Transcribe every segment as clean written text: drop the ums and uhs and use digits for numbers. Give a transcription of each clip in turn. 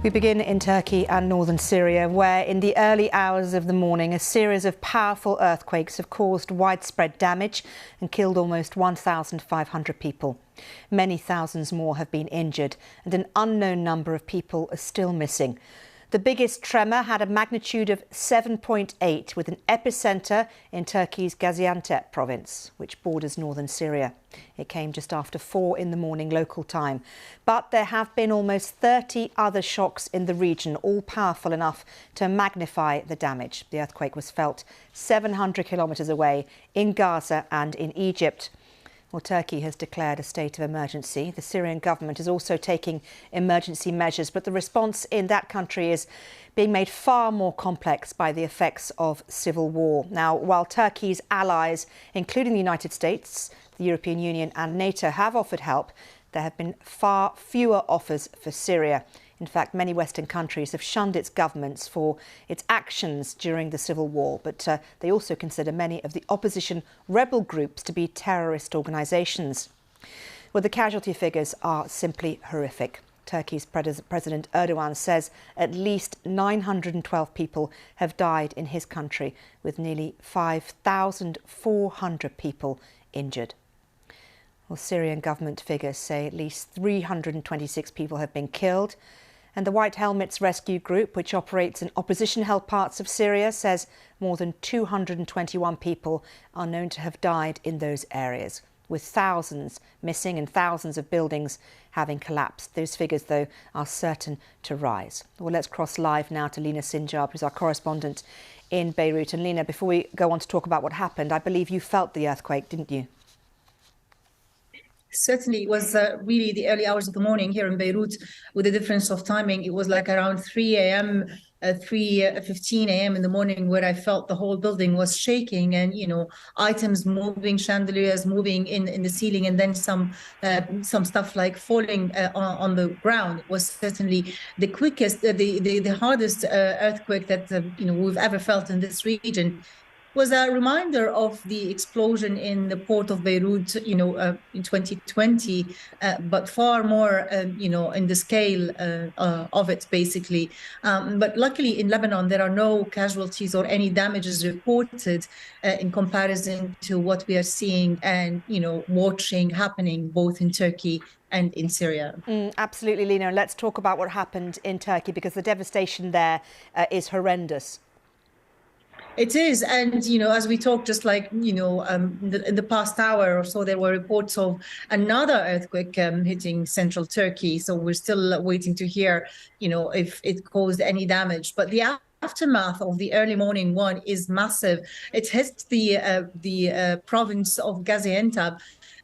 We begin in Turkey and northern Syria, where in the early hours of the morning, a series of powerful earthquakes have caused widespread damage and killed almost 1,500 people. Many thousands more have been injured, and an unknown number of people are still missing. The biggest tremor had a magnitude of 7.8 with an epicentre in Turkey's Gaziantep province, which borders northern Syria. It came just after 4 in the morning local time. But there have been almost 30 other shocks in the region, all powerful enough to magnify the damage. The earthquake was felt 700 kilometres away in Gaza and in Egypt. Well, Turkey has declared a state of emergency. The Syrian government is also taking emergency measures, but the response in that country is being made far more complex by the effects of civil war. Now, while Turkey's allies, including the United States, the European Union and NATO, have offered help, there have been far fewer offers for Syria. In fact, many Western countries have shunned its governments for its actions during the civil war, but they also consider many of the opposition rebel groups to be terrorist organisations. Well, the casualty figures are simply horrific. Turkey's President Erdogan says at least 912 people have died in his country, with nearly 5,400 people injured. Well, Syrian government figures say at least 326 people have been killed. And the White Helmets Rescue Group, which operates in opposition-held parts of Syria, says more than 221 people are known to have died in those areas, with thousands missing and thousands of buildings having collapsed. Those figures, though, are certain to rise. Well, let's cross live now to Lina Sinjar, who's our correspondent in Beirut. And Lina, before we go on to talk about what happened, I believe you felt the earthquake, didn't you? Certainly, it was really the early hours of the morning here in Beirut. With the difference of timing, it was like around 3 a.m., 3:15 a.m. in the morning, where I felt the whole building was shaking, and items moving, chandeliers moving in the ceiling, and then some stuff like falling on the ground. It was certainly the quickest, the hardest earthquake that we've ever felt in this region. Was a reminder of the explosion in the port of Beirut, in 2020, but far more, in the scale of it, basically. But luckily, in Lebanon, there are no casualties or any damages reported in comparison to what we are seeing and, watching happening both in Turkey and in Syria. Absolutely, Lina. Let's talk about what happened in Turkey, because the devastation there is horrendous. It is. And, as we talked, just like, in the past hour or so, there were reports of another earthquake hitting central Turkey. So we're still waiting to hear, if it caused any damage. But the aftermath of the early morning one is massive. It hit the province of Gaziantep.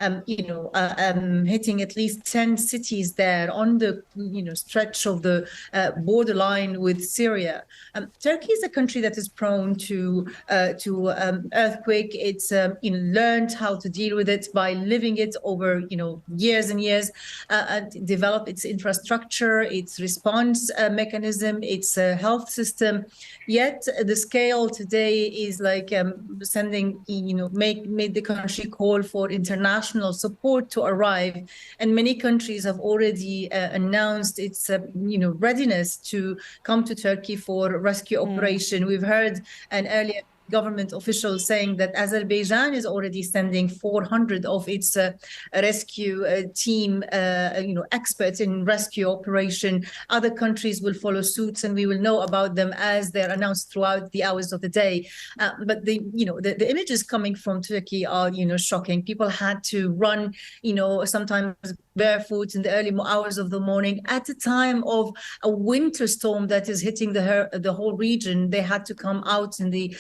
Hitting at least 10 cities there on the stretch of the borderline with Syria. Turkey is a country that is prone to earthquake. It's learned how to deal with it by living it over years and years, and develop its infrastructure, its response mechanism, its health system. Yet the scale today is like sending made the country call for international support to arrive, and many countries have already announced its readiness to come to Turkey for rescue operation. We've heard an earlier government official saying that Azerbaijan is already sending 400 of its rescue team, experts in rescue operation. Other countries will follow suit, and we will know about them as they're announced throughout the hours of the day. But the images coming from Turkey are, shocking. People had to run, sometimes barefoot in the early hours of the morning at a time of a winter storm that is hitting the whole region. They had to come out in the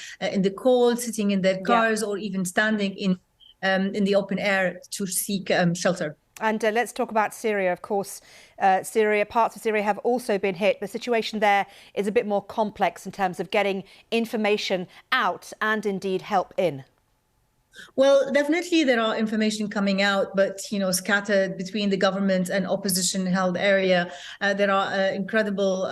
cold, sitting in their cars, or even standing in the open air to seek shelter. And let's talk about Syria. Of course, parts of Syria have also been hit. The situation there is a bit more complex in terms of getting information out and indeed help in. Well, definitely there are information coming out, but scattered between the government and opposition-held area. There are incredible,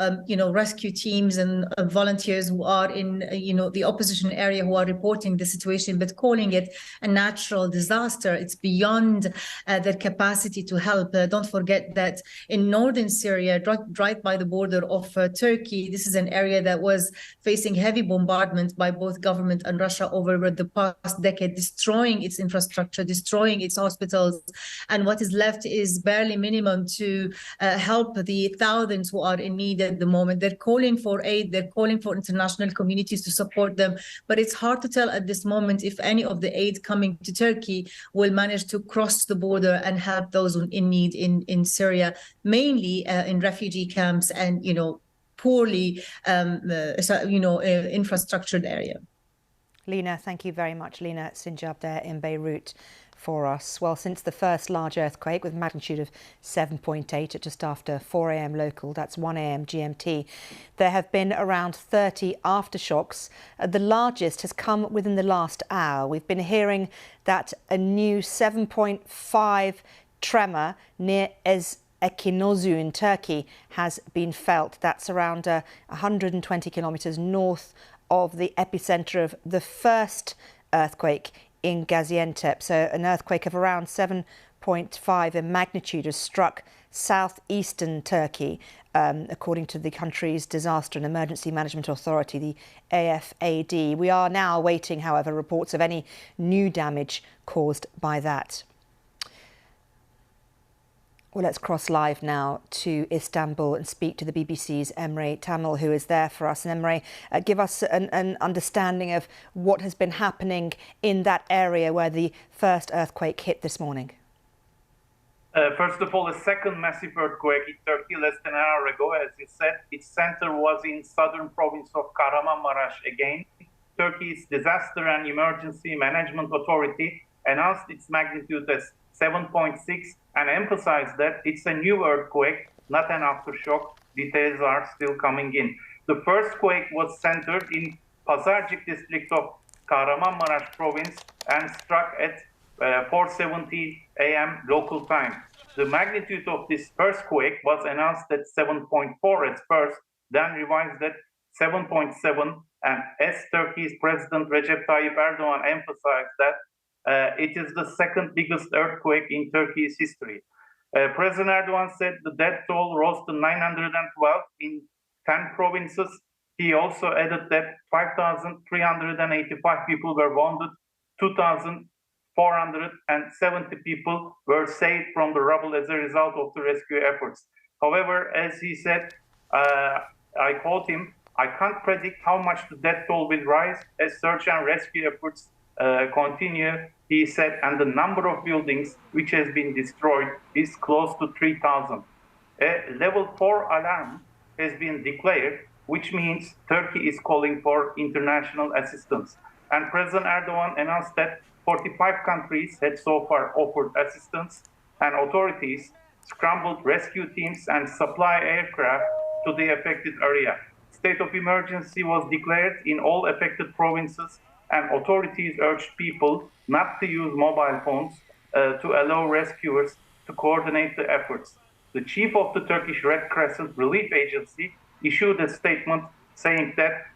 rescue teams and volunteers who are in, the opposition area who are reporting the situation, but calling it a natural disaster. It's beyond their capacity to help. Don't forget that in northern Syria, right by the border of Turkey, this is an area that was facing heavy bombardment by both government and Russia over the past decade, destroying its infrastructure, destroying its hospitals. And what is left is barely minimum to help the thousands who are in need at the moment. They're calling for aid, they're calling for international communities to support them. But it's hard to tell at this moment if any of the aid coming to Turkey will manage to cross the border and help those in need in Syria, mainly in refugee camps and, poorly, infrastructured area. Lina, thank you very much. Lina Sinjab there in Beirut for us. Well, since the first large earthquake with magnitude of 7.8 at just after 4 a.m. local, that's 1 a.m. GMT, there have been around 30 aftershocks. The largest has come within the last hour. We've been hearing that a new 7.5 tremor near Ekinozu in Turkey has been felt. That's around 120 kilometres north of the epicenter of the first earthquake in Gaziantep. So an earthquake of around 7.5 in magnitude has struck southeastern Turkey, according to the country's Disaster and Emergency Management Authority, the AFAD. We are now awaiting, however, reports of any new damage caused by that. Well, let's cross live now to Istanbul and speak to the BBC's Emre Tamil, who is there for us. And Emre, give us an understanding of what has been happening in that area where the first earthquake hit this morning. First of all, a second massive earthquake in Turkey less than an hour ago, as you said. Its center was in southern province of Kahramanmaraş again. Turkey's Disaster and Emergency Management Authority announced its magnitude as 7.6 and emphasized that it's a new earthquake, not an aftershock. Details are still coming in. The first quake was centered in Pazarcık district of Kahramanmaraş province and struck at 4:17 a.m. local time. The magnitude of this first quake was announced at 7.4 at first, then revised at 7.7, and as Turkey's President Recep Tayyip Erdogan emphasized that it is the second biggest earthquake in Turkey's history. President Erdogan said the death toll rose to 912 in 10 provinces. He also added that 5,385 people were wounded, 2,470 people were saved from the rubble as a result of the rescue efforts. However, as he said, I quote him, "I can't predict how much the death toll will rise as search and rescue efforts continue," he said, and the number of buildings which has been destroyed is close to 3,000. A level 4 alarm has been declared, which means Turkey is calling for international assistance. And President Erdogan announced that 45 countries had so far offered assistance, and authorities scrambled rescue teams and supply aircraft to the affected area. State of emergency was declared in all affected provinces, and authorities urged people not to use mobile phones to allow rescuers to coordinate the efforts. The chief of the Turkish Red Crescent Relief Agency issued a statement saying that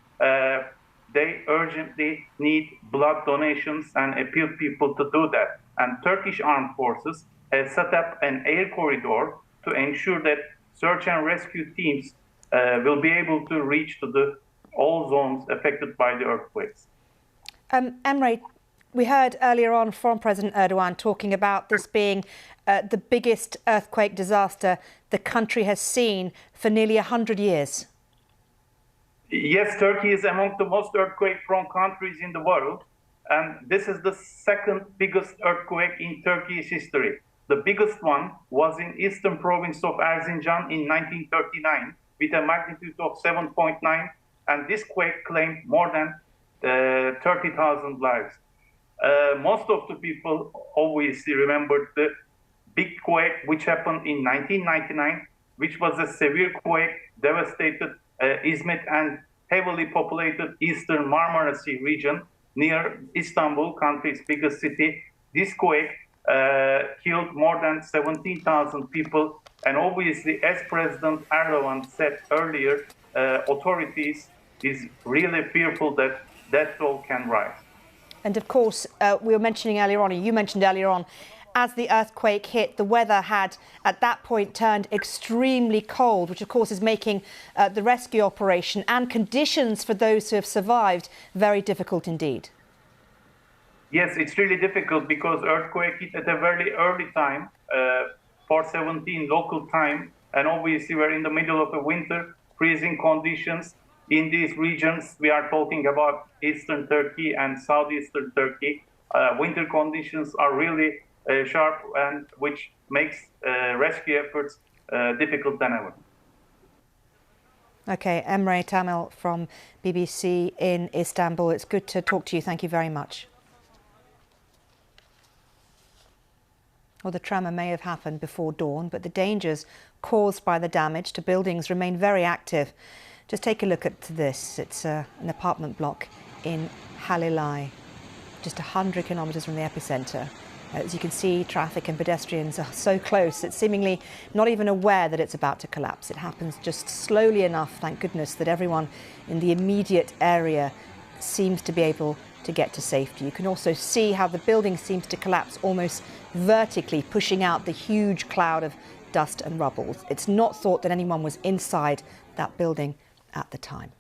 they urgently need blood donations and appealed people to do that. And Turkish armed forces have set up an air corridor to ensure that search and rescue teams will be able to reach to all zones affected by the earthquakes. Emre, we heard earlier on from President Erdogan talking about this being the biggest earthquake disaster the country has seen for nearly 100 years. Yes, Turkey is among the most earthquake-prone countries in the world, and this is the second biggest earthquake in Turkey's history. The biggest one was in eastern province of Erzincan in 1939 with a magnitude of 7.9, and this quake claimed more than 30,000 lives. Most of the people obviously remembered the big quake which happened in 1999, which was a severe quake, devastated Izmit and heavily populated eastern Marmara Sea region. near Istanbul, country's biggest city. This quake killed more than 17,000 people. And obviously, as President Erdogan said earlier, authorities is really fearful that that toll can rise. And of course, we were mentioning earlier on, you mentioned earlier on, as the earthquake hit, the weather had at that point turned extremely cold, which of course is making the rescue operation and conditions for those who have survived very difficult indeed. Yes, it's really difficult because earthquake hit at a very early time, 4:17 local time, and obviously we're in the middle of the winter, freezing conditions. In these regions, we are talking about eastern Turkey and southeastern Turkey. Winter conditions are really sharp, and which makes rescue efforts difficult than ever. Okay, Emre Tamil from BBC in Istanbul. It's good to talk to you. Thank you very much. Well, the tremor may have happened before dawn, but the dangers caused by the damage to buildings remain very active. Just take a look at this. It's an apartment block in Halilay, just 100 kilometres from the epicentre. As you can see, traffic and pedestrians are so close, it's seemingly not even aware that it's about to collapse. It happens just slowly enough, thank goodness, that everyone in the immediate area seems to be able to get to safety. You can also see how the building seems to collapse almost vertically, pushing out the huge cloud of dust and rubble. It's not thought that anyone was inside that building at the time.